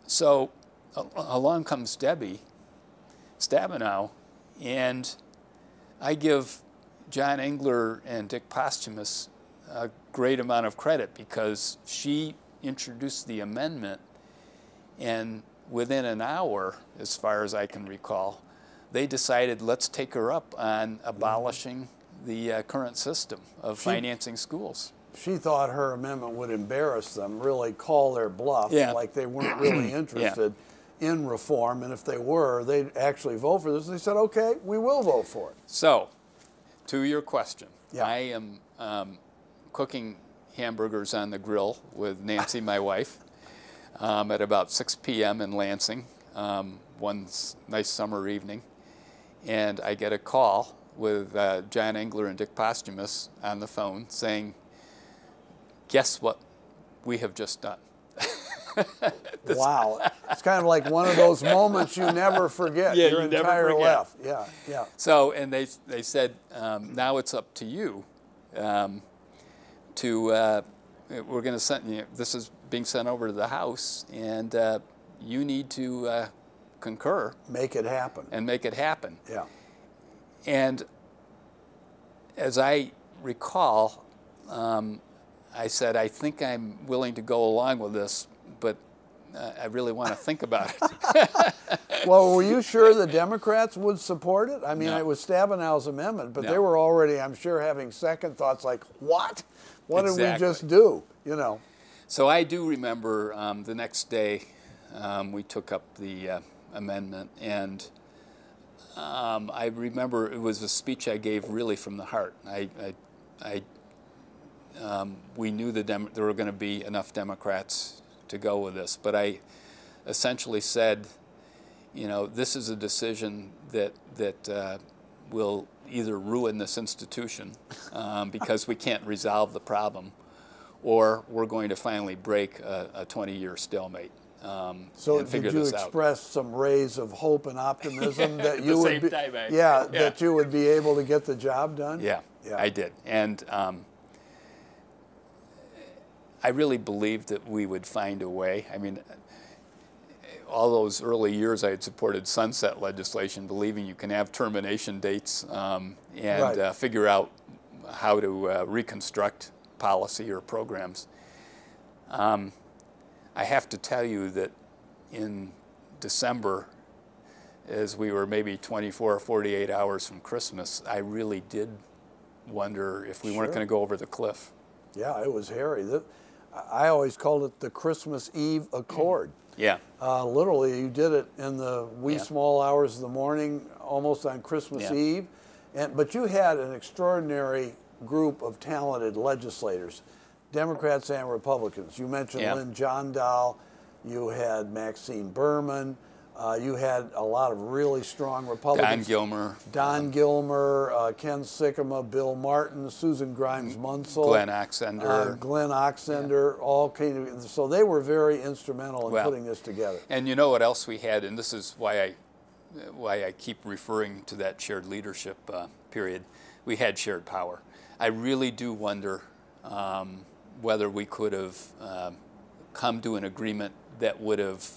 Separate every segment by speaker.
Speaker 1: So along comes Debbie Stabenow, and I give John Engler and Dick Posthumus a great amount of credit because she introduced the amendment, and within an hour, as far as I can recall, they decided let's take her up on abolishing the current system of financing schools.
Speaker 2: She thought her amendment would embarrass them, really call their bluff, like they weren't really interested in reform, and if they were, they'd actually vote for this. They said, okay, we will vote for it.
Speaker 1: So, to your question, I am cooking hamburgers on the grill with Nancy, my wife, at about 6 p.m. in Lansing, one nice summer evening, and I get a call with John Engler and Dick Posthumus on the phone saying, guess what we have just done?
Speaker 2: Wow. It's kind of like one of those moments you never forget your entire life. Yeah, yeah.
Speaker 1: So, and they said, now it's up to you we're going to send you, this is being sent over to the House, and you need to concur.
Speaker 2: Make it happen.
Speaker 1: And make it happen.
Speaker 2: Yeah.
Speaker 1: And as I recall, I said, I think I'm willing to go along with this, but I really want to think about it.
Speaker 2: Well, were you sure the Democrats would support it? I mean,
Speaker 1: No.
Speaker 2: it was Stabenow's amendment, but
Speaker 1: No.
Speaker 2: they were already, I'm sure, having second thoughts like, what? What did we just do? You know.
Speaker 1: So I do remember the next day we took up the amendment, and I remember it was a speech I gave really from the heart. We knew there were going to be enough Democrats to go with this, but I essentially said, you know, this is a decision that will either ruin this institution because we can't resolve the problem, or we're going to finally break a 20-year stalemate.
Speaker 2: So did you express some rays of hope and optimism that you would be, that you would be able to get the job done?
Speaker 1: Yeah, I did, and I really believed that we would find a way. I mean, all those early years I had supported sunset legislation, believing you can have termination dates and figure out how to reconstruct policy or programs. I have to tell you that in December, as we were maybe 24 or 48 hours from Christmas, I really did wonder if we weren't going to go over the cliff.
Speaker 2: Yeah, it was hairy. I always called it the Christmas Eve Accord.
Speaker 1: Yeah.
Speaker 2: Literally, you did it in the wee small hours of the morning, almost on Christmas Eve. But you had an extraordinary group of talented legislators, Democrats and Republicans. You mentioned Lynn Jondal, you had Maxine Berman, you had a lot of really strong Republicans. Don Gilmer, Ken Sikkema, Bill Martin, Susan Grimes-Munsell.
Speaker 1: Glenn
Speaker 2: Oxender, all came together. So they were very instrumental in putting this together.
Speaker 1: And you know what else we had, and this is why I keep referring to that shared leadership period. We had shared power. I really do wonder whether we could have come to an agreement that would have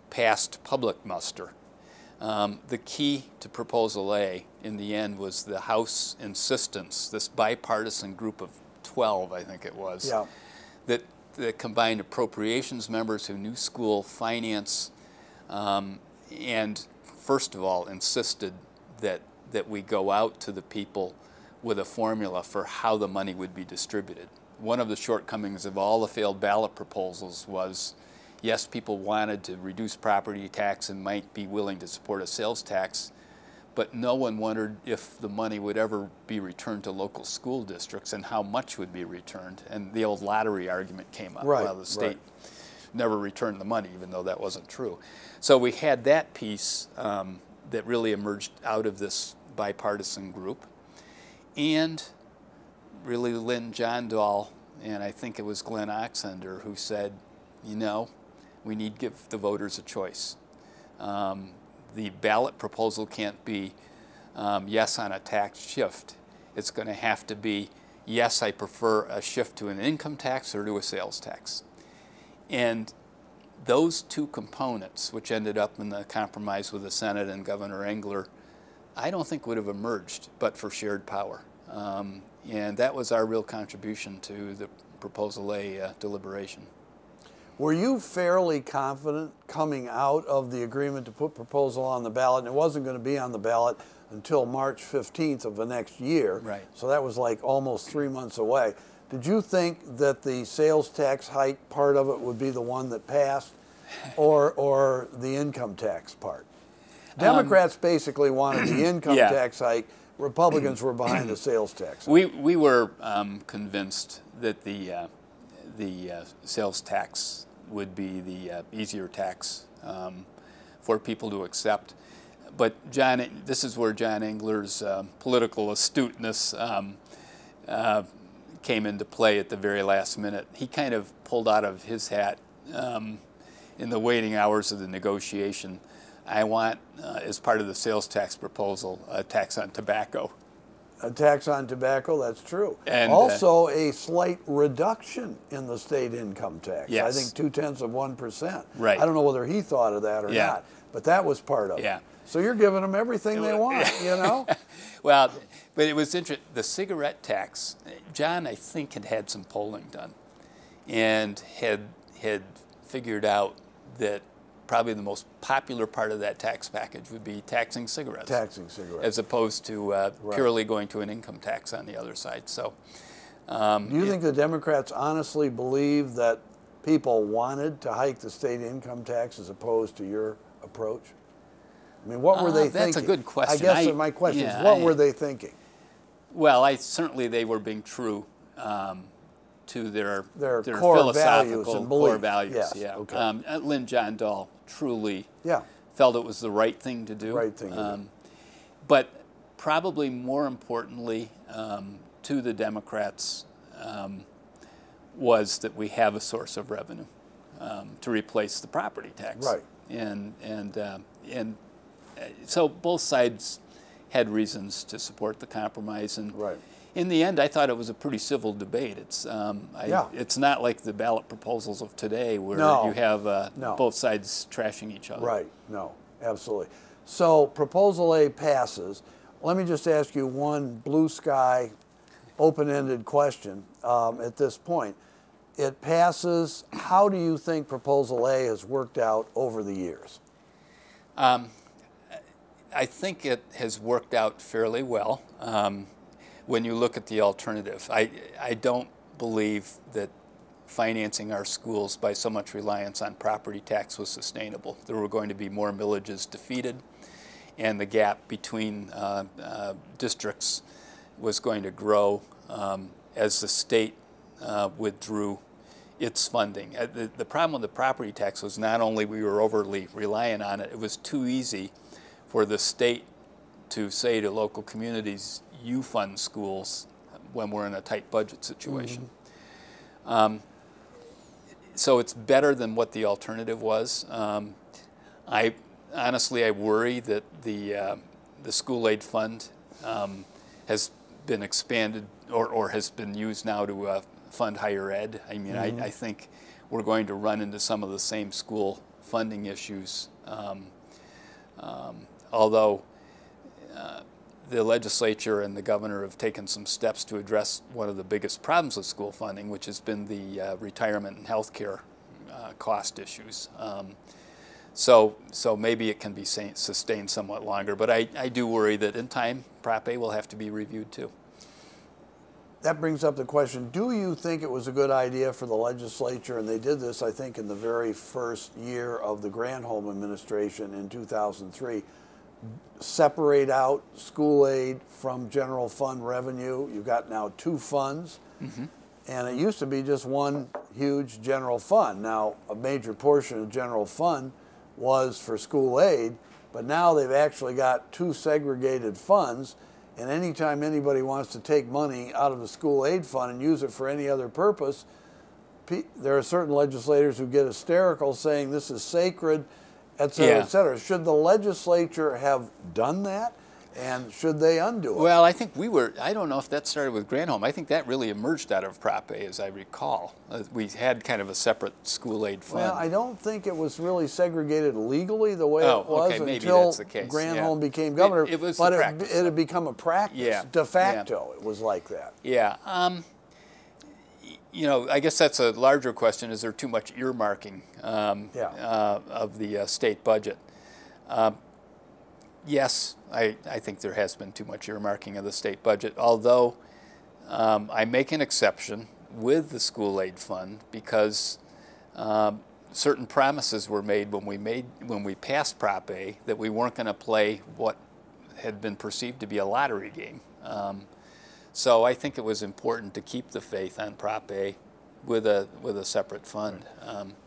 Speaker 1: passed public muster. The key to Proposal A in the end was the House insistence, this bipartisan group of 12, I think it was, that combined appropriations members who knew school finance and first of all insisted that we go out to the people with a formula for how the money would be distributed. One of the shortcomings of all the failed ballot proposals was, yes, people wanted to reduce property tax and might be willing to support a sales tax, but no one wondered if the money would ever be returned to local school districts and how much would be returned. And the old lottery argument came up. Well, the state never returned the money, even though that wasn't true. So we had that piece that really emerged out of this bipartisan group. And really Lynn Jondal, and I think it was Glenn Oxender, who said, you know, we need to give the voters a choice. The ballot proposal can't be yes on a tax shift. It's going to have to be yes, I prefer a shift to an income tax or to a sales tax. And those two components, which ended up in the compromise with the Senate and Governor Engler, I don't think would have emerged but for shared power. And that was our real contribution to the Proposal A deliberation.
Speaker 2: Were you fairly confident coming out of the agreement to put proposal on the ballot, and it wasn't going to be on the ballot until March 15th of the next year?
Speaker 1: Right.
Speaker 2: So that was like almost 3 months away. Did you think that the sales tax hike part of it would be the one that passed, or the income tax part? Democrats basically wanted the income tax hike. Republicans were behind the sales tax hike.
Speaker 1: We were convinced that the sales tax would be the easier tax for people to accept. But this is where John Engler's political astuteness came into play at the very last minute. He kind of pulled out of his hat in the waiting hours of the negotiation. I want, as part of the sales tax proposal, a tax on tobacco.
Speaker 2: A tax on tobacco, that's true.
Speaker 1: And
Speaker 2: also a slight reduction in the state income tax.
Speaker 1: Yes.
Speaker 2: I think 0.2%.
Speaker 1: Right.
Speaker 2: I don't know whether he thought of that or not, but that was part of it. So you're giving them everything they want, you know?
Speaker 1: Well, but it was interesting. The cigarette tax, John, I think, had some polling done and had figured out that probably the most popular part of that tax package would be taxing cigarettes.
Speaker 2: Taxing cigarettes.
Speaker 1: As opposed to purely going to an income tax on the other side. So,
Speaker 2: do you think the Democrats honestly believe that people wanted to hike the state income tax as opposed to your approach? I mean, what were they thinking?
Speaker 1: That's a good question.
Speaker 2: I guess my question is, what were they thinking?
Speaker 1: Well, certainly they were being true to their
Speaker 2: core
Speaker 1: philosophical
Speaker 2: values and
Speaker 1: core values.
Speaker 2: Yes,
Speaker 1: yeah.
Speaker 2: okay.
Speaker 1: Lynn John Dahl truly
Speaker 2: yeah.
Speaker 1: felt it was the right thing to do.
Speaker 2: Right thing to do.
Speaker 1: But probably more importantly to the Democrats was that we have a source of revenue to replace the property tax.
Speaker 2: Right.
Speaker 1: And so both sides had reasons to support the compromise, and in the end, I thought it was a pretty civil debate. It's it's not like the ballot proposals of today, where you have both sides trashing each other.
Speaker 2: Right. No. Absolutely. So Proposal A passes. Let me just ask you one blue sky, open-ended question at this point. It passes. How do you think Proposal A has worked out over the years?
Speaker 1: I think it has worked out fairly well when you look at the alternative. I don't believe that financing our schools by so much reliance on property tax was sustainable. There were going to be more millages defeated, and the gap between districts was going to grow as the state withdrew its funding. The problem with the property tax was not only we were overly reliant on it, it was too easy for the state to say to local communities, you fund schools when we're in a tight budget situation. Mm-hmm. So it's better than what the alternative was. I worry that the school aid fund has been expanded or has been used now to fund higher ed. I mean, mm-hmm. I think we're going to run into some of the same school funding issues. Although the legislature and the governor have taken some steps to address one of the biggest problems with school funding, which has been the retirement and health care cost issues. So maybe it can be sustained somewhat longer, but I do worry that in time, Prop A will have to be reviewed too.
Speaker 2: That brings up the question, do you think it was a good idea for the legislature, and they did this, I think, in the very first year of the Granholm administration in 2003, separate out school aid from general fund revenue? You've got now two funds, mm-hmm. and it used to be just one huge general fund. Now, a major portion of general fund was for school aid, but now they've actually got two segregated funds, and anytime anybody wants to take money out of the school aid fund and use it for any other purpose, there are certain legislators who get hysterical saying this is sacred, et cetera, et cetera. Should the legislature have done that? And should they undo it?
Speaker 1: Well, I think I don't know if that started with Granholm. I think that really emerged out of Prop A, as I recall. We had kind of a separate school aid fund.
Speaker 2: Well, I don't think it was really segregated legally the way it was
Speaker 1: maybe
Speaker 2: until
Speaker 1: that's the case.
Speaker 2: Granholm became governor.
Speaker 1: It was
Speaker 2: but
Speaker 1: the practice.
Speaker 2: it had become a practice.
Speaker 1: Yeah.
Speaker 2: De facto, it was like that.
Speaker 1: Yeah. You know, I guess that's a larger question. Is there too much earmarking of the state budget? Yes, I think there has been too much earmarking of the state budget, although I make an exception with the school aid fund because certain promises were made when we passed Prop A that we weren't going to play what had been perceived to be a lottery game. So I think it was important to keep the faith on Prop A with a separate fund.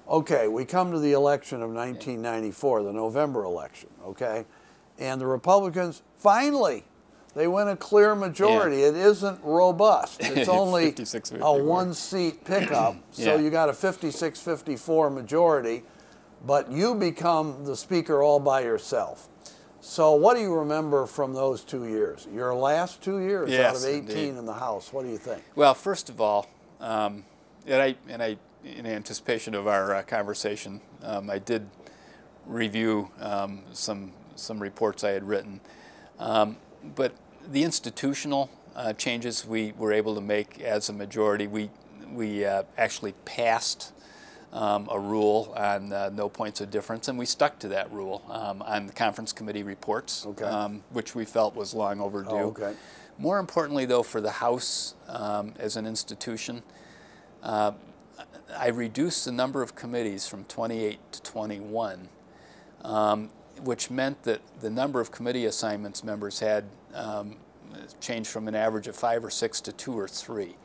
Speaker 2: Okay, we come to the election of 1994, the November election, okay? And the Republicans, finally, they win a clear majority. It isn't robust. It's only a one-seat pickup, so you got a 56-54 majority, but you become the speaker all by yourself. So what do you remember from those 2 years? Your last 2 years out of 18
Speaker 1: indeed.
Speaker 2: in the House, what do you think?
Speaker 1: Well, first of all, in anticipation of our conversation, I did review some reports I had written. But the institutional changes we were able to make as a majority, we actually passed a rule on no points of difference, and we stuck to that rule on the conference committee reports, which we felt was long overdue. More importantly, though, for the House as an institution, I reduced the number of committees from 28 to 21, which meant that the number of committee assignments members had changed from an average of 5 or 6 to 2 or 3.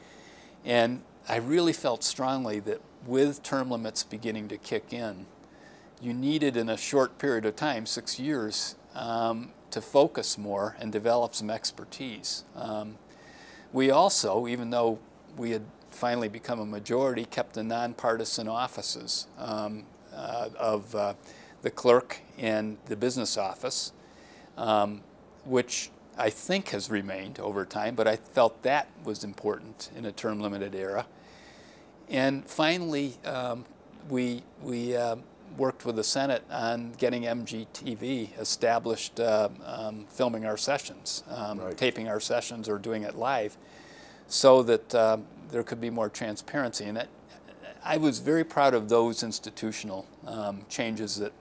Speaker 1: And I really felt strongly that with term limits beginning to kick in, you needed in a short period of time, 6 years, to focus more and develop some expertise. We also, even though we had finally become a majority, kept the nonpartisan offices of the clerk and the business office, which I think has remained over time, but I felt that was important in a term-limited era. And finally, we worked with the Senate on getting MGTV established, filming our sessions, taping our sessions or doing it live, so that there could be more transparency. And I was very proud of those institutional changes that,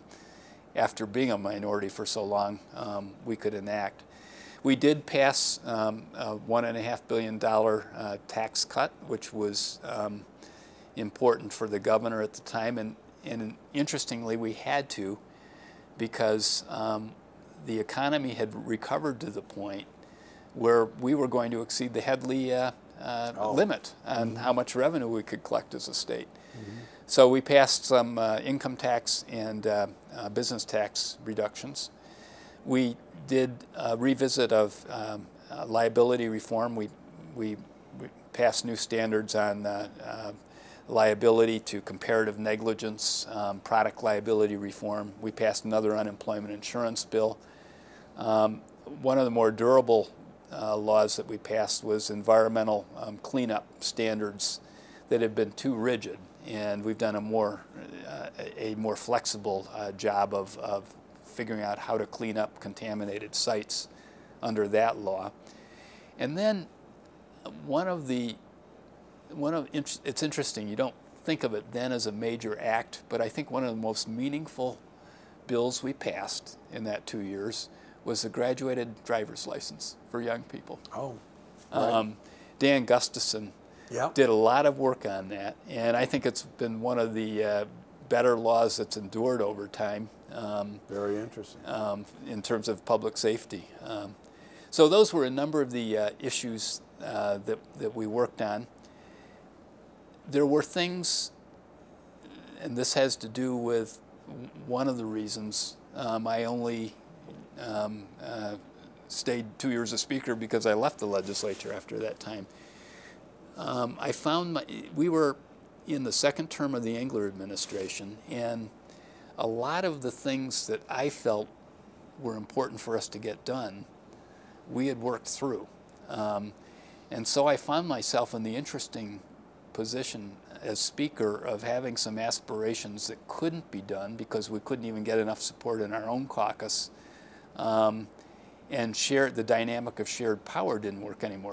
Speaker 1: after being a minority for so long, we could enact. We did pass a $1.5 billion tax cut, which was important for the governor at the time, and interestingly, we had to, because the economy had recovered to the point where we were going to exceed the Headley limit on how much revenue we could collect as a state. So we passed some income tax and business tax reductions. We did a revisit of liability reform. We passed new standards on liability to comparative negligence, product liability reform. We passed another unemployment insurance bill. One of the more durable laws that we passed was environmental cleanup standards that had been too rigid, and we've done a more flexible job of figuring out how to clean up contaminated sites under that law. And then it's interesting, you don't think of it then as a major act, but I think one of the most meaningful bills we passed in that 2 years was the graduated driver's license for young people. Dan Gustafson did a lot of work on that, and I think it's been one of the better laws that's endured over time.
Speaker 2: Very interesting.
Speaker 1: In terms of public safety. So those were a number of the issues that we worked on. There were things, and this has to do with one of the reasons I only stayed 2 years as Speaker, because I left the legislature after that time. I found we were in the second term of the Engler administration, and a lot of the things that I felt were important for us to get done we had worked through. And so I found myself in the interesting position as Speaker of having some aspirations that couldn't be done because we couldn't even get enough support in our own caucus. And the dynamic of shared power didn't work anymore.